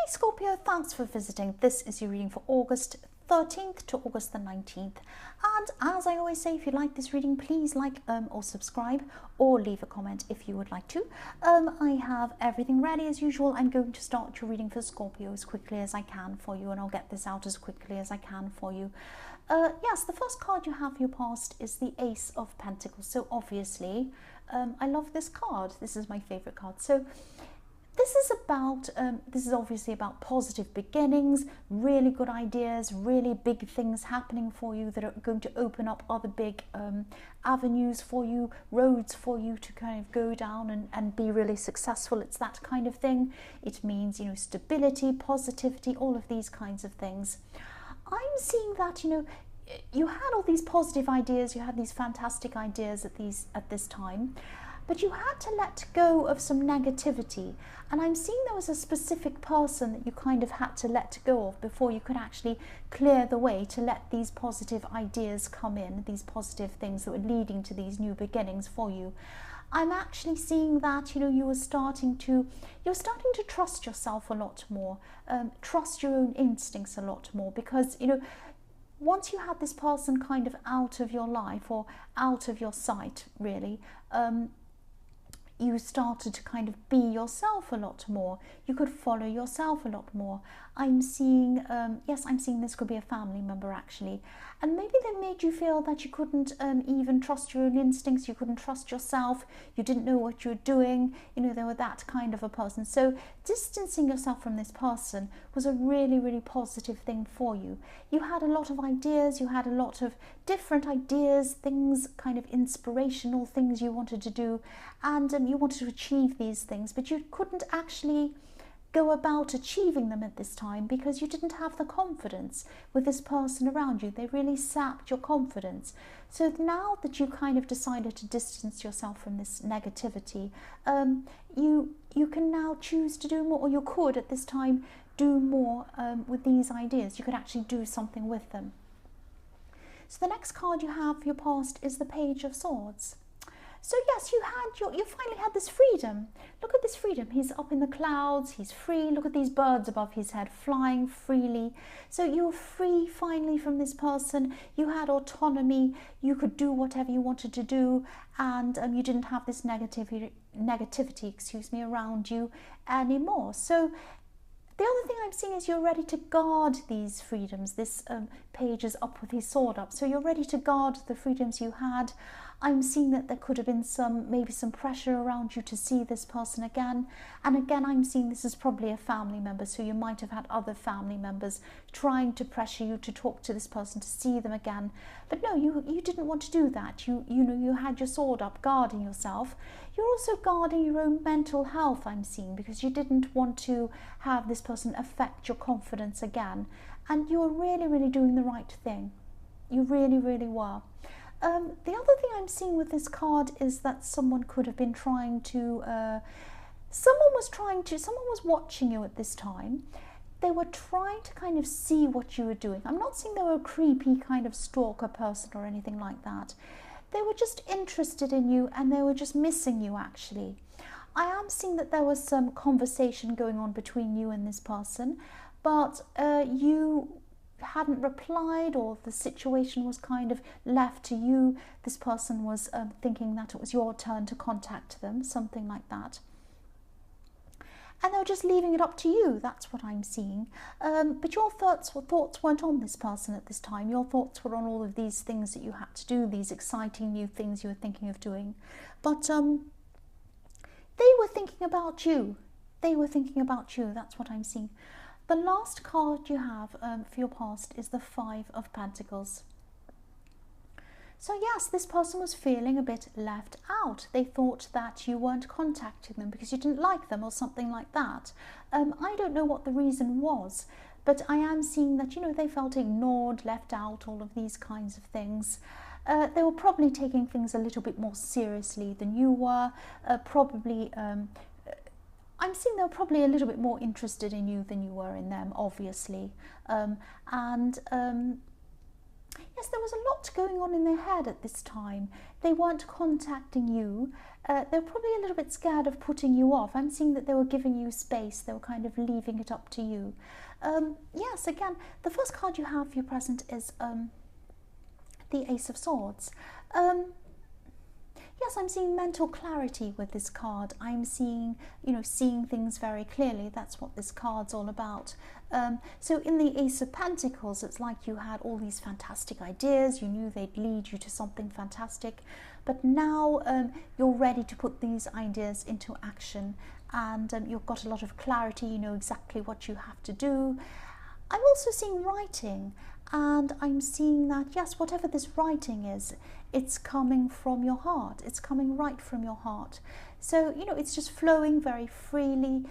Scorpio, thanks for visiting. This is your reading for August 13th to August the 19th. And as I always say, if you like this reading, please like or subscribe or leave a comment if you would like to. I have everything ready as usual. I'm going to start your reading for Scorpio as quickly as I can for you, and I'll get this out as quickly as I can for you. Yes, the first card you have for your past is the Ace of Pentacles. So obviously, I love this card. This is my favorite card. So this is obviously about positive beginnings, really good ideas, really big things happening for you that are going to open up other big avenues for you, roads for you to kind of go down and be really successful. It's that kind of thing. It means, stability, positivity, all of these kinds of things. I'm seeing that, you had all these positive ideas, you had these fantastic ideas at this time, but you had to let go of some negativity. And I'm seeing there was a specific person that you kind of had to let go of before you could actually clear the way to let these positive ideas come in, these positive things that were leading to these new beginnings for you. I'm actually seeing that, you were starting to trust yourself a lot more, trust your own instincts a lot more, because, once you had this person kind of out of your life or out of your sight, really, you started to kind of be yourself a lot more. You could follow yourself a lot more. I'm seeing, yes, I'm seeing this could be a family member actually. And maybe they made you feel that you couldn't even trust your own instincts, you couldn't trust yourself, you didn't know what you were doing, they were that kind of a person. So distancing yourself from this person was a really, really positive thing for you. You had a lot of ideas, you had a lot of different ideas, things, kind of inspirational things you wanted to do, and you wanted to achieve these things, but you couldn't actually go about achieving them at this time because you didn't have the confidence with this person around you. They really sapped your confidence. So now that you kind of decided to distance yourself from this negativity, you can now choose to do more, or you could at this time do more with these ideas. You could actually do something with them. So the next card you have for your past is the Page of Swords. So yes, you finally had this freedom. Look at this freedom. He's up in the clouds, he's free. Look at these birds above his head flying freely. So you're free finally from this person. You had autonomy. You could do whatever you wanted to do, and you didn't have this negativity, around you anymore. So the other thing I'm seeing is you're ready to guard these freedoms. This page is up with his sword up. So you're ready to guard the freedoms you had. I'm seeing that there could have been maybe some pressure around you to see this person again. And again, I'm seeing this is probably a family member. So you might have had other family members trying to pressure you to talk to this person, to see them again. But no, you didn't want to do that. You had your sword up, guarding yourself. You're also guarding your own mental health, I'm seeing, because you didn't want to have this person affect your confidence again. And you were really, really doing the right thing. You really, really were. The other thing I'm seeing with this card is that someone could have been trying to, someone was watching you at this time. They were trying to kind of see what you were doing. I'm not saying they were a creepy kind of stalker person or anything like that. They were just interested in you, and they were just missing you actually. I am seeing that there was some conversation going on between you and this person, but you hadn't replied, or the situation was kind of left to you. This person was thinking that it was your turn to contact them, something like that. And they were just leaving it up to you. That's what I'm seeing. But your thoughts weren't on this person at this time. Your thoughts were on all of these things that you had to do, these exciting new things you were thinking of doing. But they were thinking about you. They were thinking about you. That's what I'm seeing. The last card you have for your past is the Five of Pentacles. So yes, this person was feeling a bit left out. They thought that you weren't contacting them because you didn't like them or something like that. I don't know what the reason was, but I am seeing that, they felt ignored, left out, all of these kinds of things. They were probably taking things a little bit more seriously than you were, I'm seeing they're probably a little bit more interested in you than you were in them, obviously. Yes, there was a lot going on in their head at this time. They weren't contacting you. They were probably a little bit scared of putting you off. I'm seeing that they were giving you space. They were kind of leaving it up to you. Yes, again, the first card you have for your present is the Ace of Swords. Yes, I'm seeing mental clarity with this card. I'm seeing, seeing things very clearly. That's what this card's all about. So in the Ace of Pentacles, it's like you had all these fantastic ideas. You knew they'd lead you to something fantastic. But now you're ready to put these ideas into action. And you've got a lot of clarity. You know exactly what you have to do. I'm also seeing writing. And I'm seeing that, yes, whatever this writing is, it's coming from your heart. It's coming right from your heart. So, it's just flowing very freely,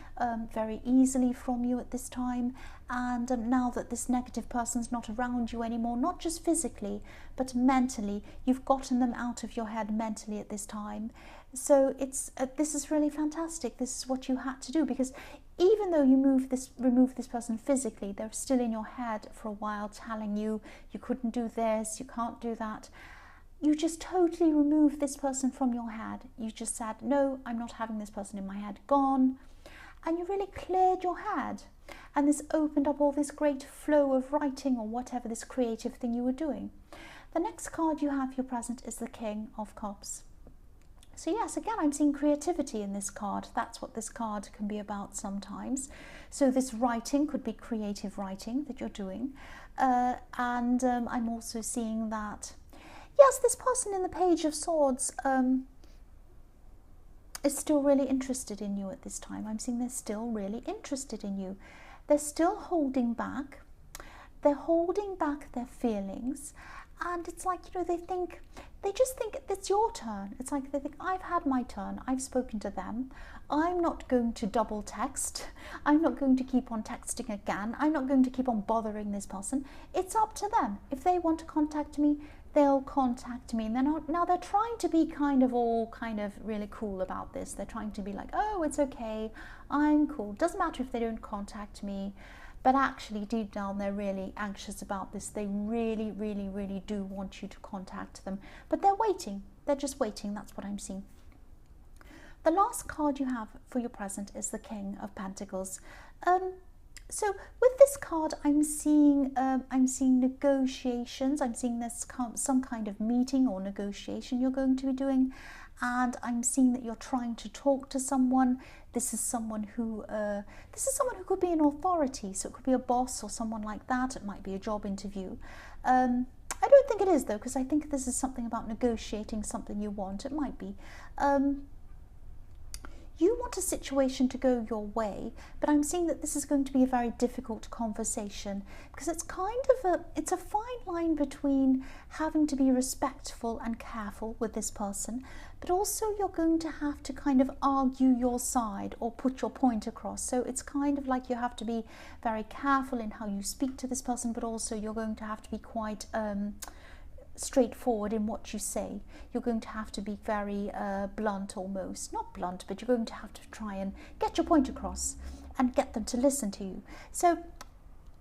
very easily from you at this time. And now that this negative person's not around you anymore, not just physically, but mentally, you've gotten them out of your head mentally at this time. So this is really fantastic. This is what you had to do, because even though you remove this person physically, they're still in your head for a while telling you couldn't do this, you can't do that. You just totally removed this person from your head. You just said, no, I'm not having this person in my head, gone. And you really cleared your head. And this opened up all this great flow of writing or whatever this creative thing you were doing. The next card you have for your present is the King of Cups. So yes, again, I'm seeing creativity in this card. That's what this card can be about sometimes. So this writing could be creative writing that you're doing. And I'm also seeing that, yes, this person in the Page of Swords is still really interested in you at this time. I'm seeing they're still really interested in you. They're still holding back. They're holding back their feelings. And it's like, they just think it's your turn. It's like they think, I've had my turn. I've spoken to them. I'm not going to double text. I'm not going to keep on texting again. I'm not going to keep on bothering this person. It's up to them. If they want to contact me, they'll contact me. And now they're trying to be kind of really cool about this. They're trying to be like, oh, it's okay. I'm cool. Doesn't matter if they don't contact me. But actually, deep down, they're really anxious about this. They really, really, really do want you to contact them. But they're waiting. They're just waiting. That's what I'm seeing. The last card you have for your present is the King of Pentacles. So with this card, I'm seeing negotiations. I'm seeing there's some kind of meeting or negotiation you're going to be doing. And I'm seeing that you're trying to talk to someone. This is someone who could be an authority. So it could be a boss or someone like that. It might be a job interview. I don't think it is, though, because I think this is something about negotiating something you want. It might be. You want a situation to go your way, but I'm seeing that this is going to be a very difficult conversation, because it's it's a fine line between having to be respectful and careful with this person, but also you're going to have to kind of argue your side or put your point across. So it's kind of like you have to be very careful in how you speak to this person, but also you're going to have to be quite straightforward in what you say. You're going to have to be very blunt, almost not blunt, but you're going to have to try and get your point across and get them to listen to you. So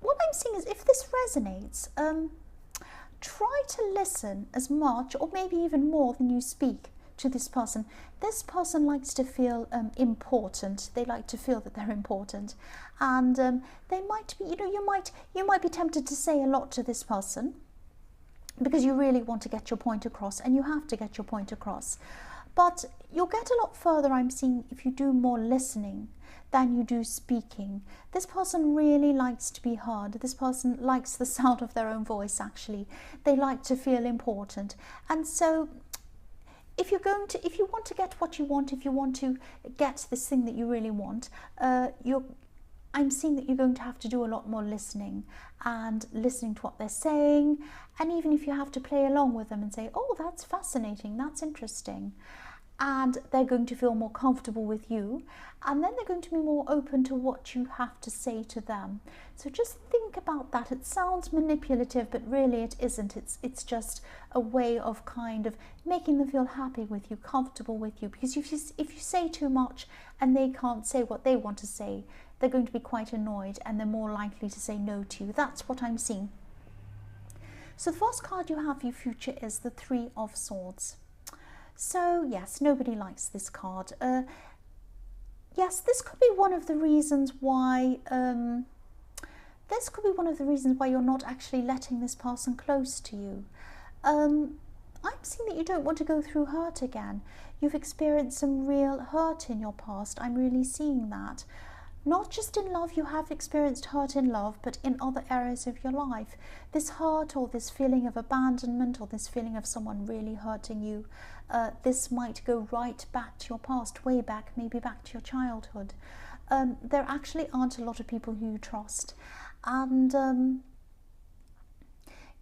what I'm seeing is, if this resonates, try to listen as much or maybe even more than you speak to this person. This person likes to feel important. They like to feel that they're important, and they might be, you might be tempted to say a lot to this person, because you really want to get your point across, and you have to get your point across. But you'll get a lot further, I'm seeing, if you do more listening than you do speaking. This person really likes to be heard. This person likes the sound of their own voice, actually. They like to feel important. And so if you want to get what you want, if you want to get this thing that you really want, I'm seeing that you're going to have to do a lot more listening and listening to what they're saying. And even if you have to play along with them and say, oh, that's fascinating, that's interesting. And they're going to feel more comfortable with you. And then they're going to be more open to what you have to say to them. So just think about that. It sounds manipulative, but really it isn't. It's just a way of kind of making them feel happy with you, comfortable with you. Because if you say too much and they can't say what they want to say, they're going to be quite annoyed, and they're more likely to say no to you. That's what I'm seeing. So the first card you have for your future is the Three of Swords. So yes, nobody likes this card. Yes, this could be one of the reasons why you're not actually letting this person close to you. I'm seeing that you don't want to go through hurt again. You've experienced some real hurt in your past. I'm really seeing that. Not just in love, you have experienced hurt in love, but in other areas of your life. This hurt or this feeling of abandonment or this feeling of someone really hurting you, this might go right back to your past, way back, maybe back to your childhood. There actually aren't a lot of people who you trust. And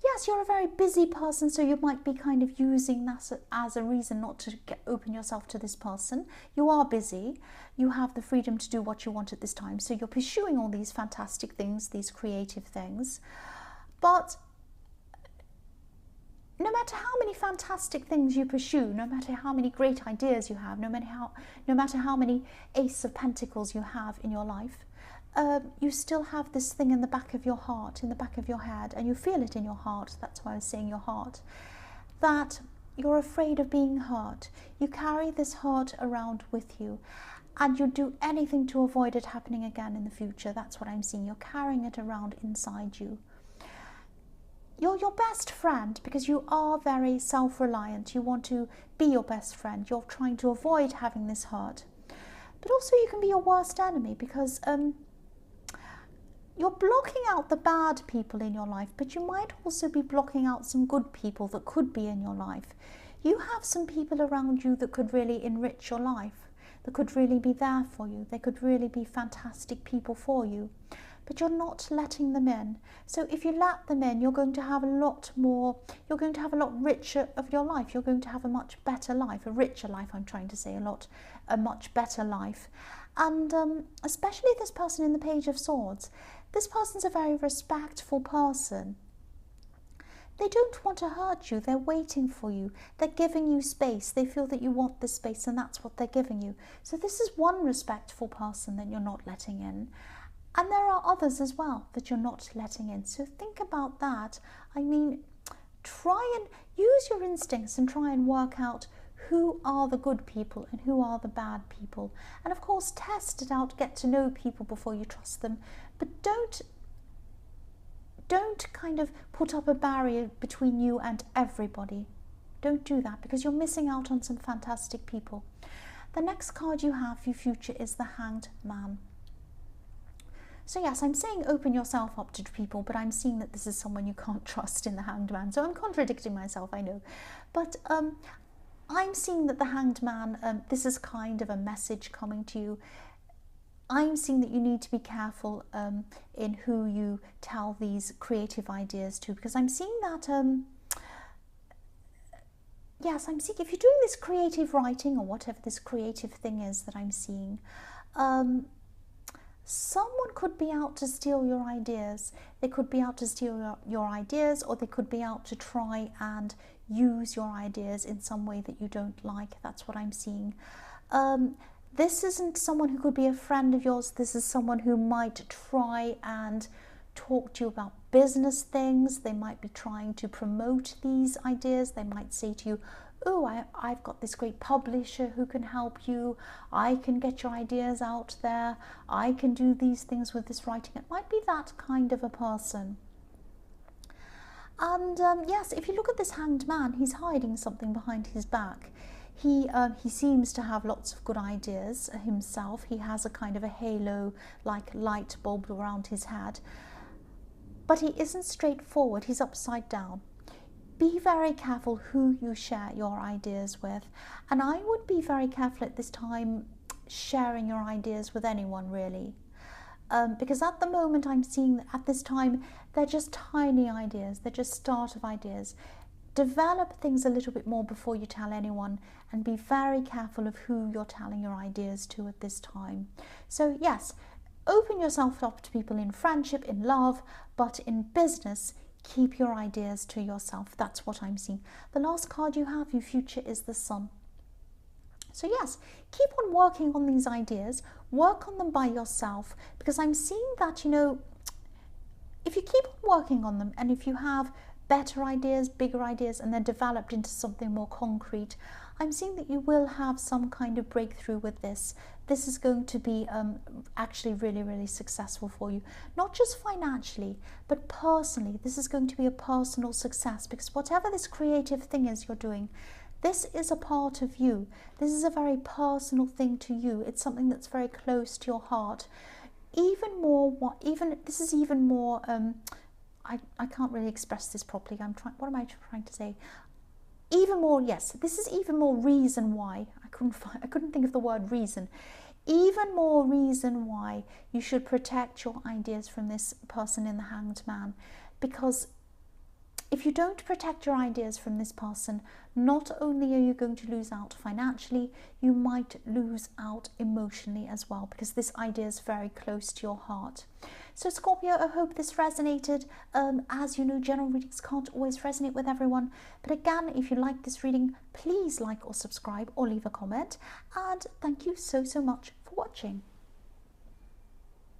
yes, you're a very busy person, so you might be kind of using that as a reason not to open yourself to this person. You are busy. You have the freedom to do what you want at this time. So you're pursuing all these fantastic things, these creative things. But no matter how many fantastic things you pursue, no matter how many great ideas you have, no matter how many Ace of Pentacles you have in your life, you still have this thing in the back of your heart, in the back of your head, and you feel it in your heart. That's why I was saying your heart, that you're afraid of being hurt. You carry this hurt around with you, and you do anything to avoid it happening again in the future. That's what I'm seeing. You're carrying it around inside you. You're your best friend because you are very self-reliant. You want to be your best friend. You're trying to avoid having this hurt. But also you can be your worst enemy because you're blocking out the bad people in your life, but you might also be blocking out some good people that could be in your life. You have some people around you that could really enrich your life, that could really be there for you. They could really be fantastic people for you, but you're not letting them in. So if you let them in, you're going to have a lot more, you're going to have a lot richer of your life. You're going to have a much better life, a richer life, I'm trying to say, a much better life. And especially this person in the Page of Swords, this person's a very respectful person. They don't want to hurt you. They're waiting for you. They're giving you space. They feel that you want this space and that's what they're giving you. So this is one respectful person that you're not letting in. And there are others as well that you're not letting in. So think about that. I mean, try and use your instincts and try and work out who are the good people and who are the bad people. And of course, test it out, get to know people before you trust them. But don't kind of put up a barrier between you and everybody. Don't do that because you're missing out on some fantastic people. The next card you have for your future is the Hanged Man. So yes, I'm saying open yourself up to people, but I'm seeing that this is someone you can't trust in the Hanged Man. So I'm contradicting myself, I know. But I'm seeing that the Hanged Man, this is kind of a message coming to you. I'm seeing that you need to be careful in who you tell these creative ideas to, because I'm seeing that, yes, I'm seeing if you're doing this creative writing or whatever this creative thing is that I'm seeing, someone could be out to steal your ideas. They could be out to steal your ideas, or they could be out to try and use your ideas in some way that you don't like. That's what I'm seeing. This isn't someone who could be a friend of yours. This is someone who might try and talk to you about business things. They might be trying to promote these ideas. They might say to you, oh, I've got this great publisher who can help you. I can get your ideas out there. I can do these things with this writing. It might be that kind of a person. And yes, if you look at this Hanged Man, he's hiding something behind his back. He seems to have lots of good ideas himself. He has a kind of a halo-like light bulb around his head. But he isn't straightforward. He's upside down. Be very careful who you share your ideas with. And I would be very careful at this time sharing your ideas with anyone, really. Because at the moment I'm seeing that at this time, they're just tiny ideas. They're just start of ideas. Develop things a little bit more before you tell anyone, and be very careful of who you're telling your ideas to at this time. So yes, open yourself up to people in friendship, in love, but in business, keep your ideas to yourself. That's what I'm seeing. The last card you have, your future, is the Sun. So yes, keep on working on these ideas, work on them by yourself, because I'm seeing that, you know, if you keep on working on them and if you have better ideas, bigger ideas, and then developed into something more concrete. I'm seeing that you will have some kind of breakthrough with this. This is going to be actually really, really successful for you. Not just financially, but personally. This is going to be a personal success, because whatever this creative thing is you're doing, this is a part of you. This is a very personal thing to you. It's something that's very close to your heart. This is even more, I can't really express this properly. What am I trying to say? Even more, yes, this is even more reason why, I couldn't think of the word reason. Even more reason why you should protect your ideas from this person in the Hanged Man. Because if you don't protect your ideas from this person, not only are you going to lose out financially, you might lose out emotionally as well, because this idea is very close to your heart. So Scorpio, I hope this resonated. As you know, general readings can't always resonate with everyone. But again, if you like this reading, please like or subscribe or leave a comment. And thank you so much for watching.